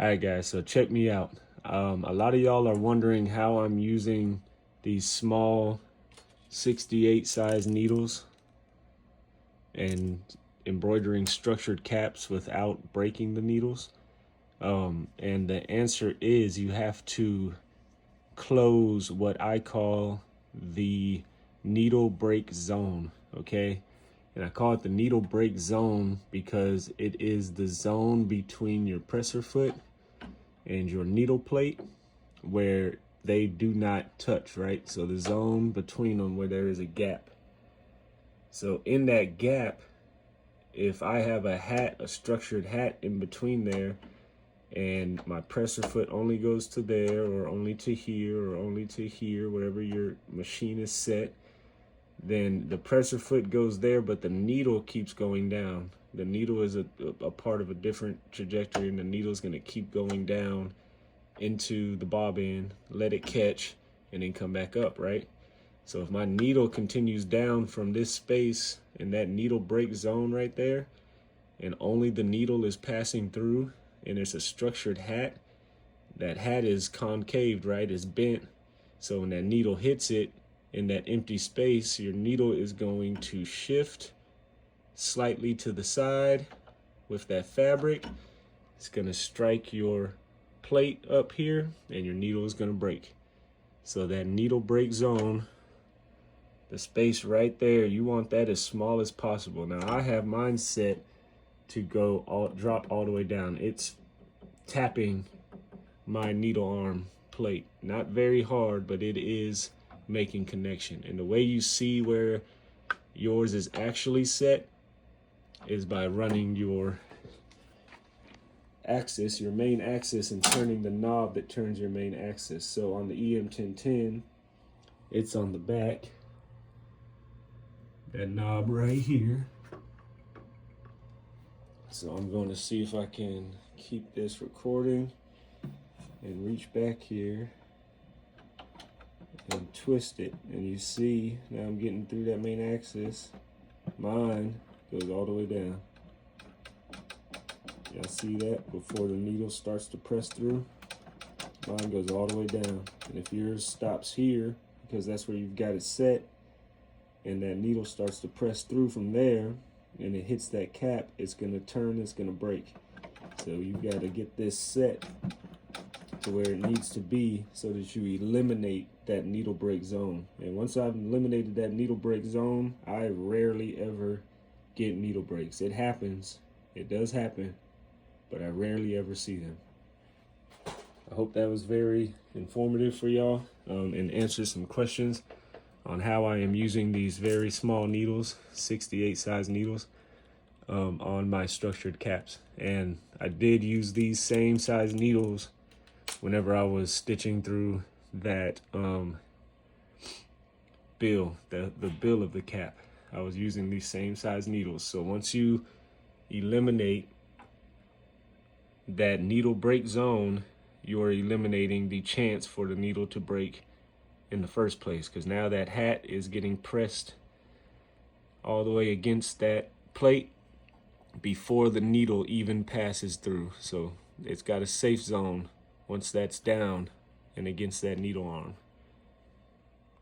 All right, guys, so check me out. A lot of y'all are wondering how I'm using these small 68 size needles and embroidering structured caps without breaking the needles. And the answer is you have to close what I call the needle break zone, okay? And I call it the needle break zone because it is the zone between your presser foot and your needle plate where they do not touch, right? So the zone between them where there is a gap. So in that gap, if I have a hat, a structured hat in between there, and my presser foot only goes to there or only to here or only to here, wherever your machine is set, then the presser foot goes there, but the needle keeps going down. The needle is a part of a different trajectory, and the needle is going to keep going down into the bobbin, let it catch, and then come back up, right? So if my needle continues down from this space in that needle break zone right there, and only the needle is passing through, and it's a structured hat, that hat is concaved, right? It's bent. So when that needle hits it in that empty space, your needle is going to shift slightly to the side with that fabric. It's gonna strike your plate up here, and your needle is gonna break. So that needle break zone, the space right there, you want that as small as possible. Now I have mine set to drop all the way down. It's tapping my needle arm plate. Not very hard, but it is making connection. And the way you see where yours is actually set is by running your axis, your main axis, and turning the knob that turns your main axis. So on the EM1010, it's on the back, that knob right here. So I'm going to see if I can keep this recording and reach back here and twist it. And you see, now I'm getting through that main axis. Mine goes all the way down. Y'all see that? Before the needle starts to press through, mine goes all the way down. And if yours stops here, because that's where you've got it set, and that needle starts to press through from there, and it hits that cap, it's gonna turn, it's gonna break. So you've got to get this set to where it needs to be so that you eliminate that needle break zone. And once I've eliminated that needle break zone, I rarely ever get needle breaks. It happens, it does happen, but I rarely ever see them. I hope that was very informative for y'all and answered some questions on how I am using these very small needles, 68 size needles, on my structured caps. And I did use these same size needles whenever I was stitching through that bill, the bill of the cap. I was using these same size needles. So once you eliminate that needle break zone, you're eliminating the chance for the needle to break in the first place, because now that hat is getting pressed all the way against that plate before the needle even passes through. So it's got a safe zone once that's down and against that needle arm.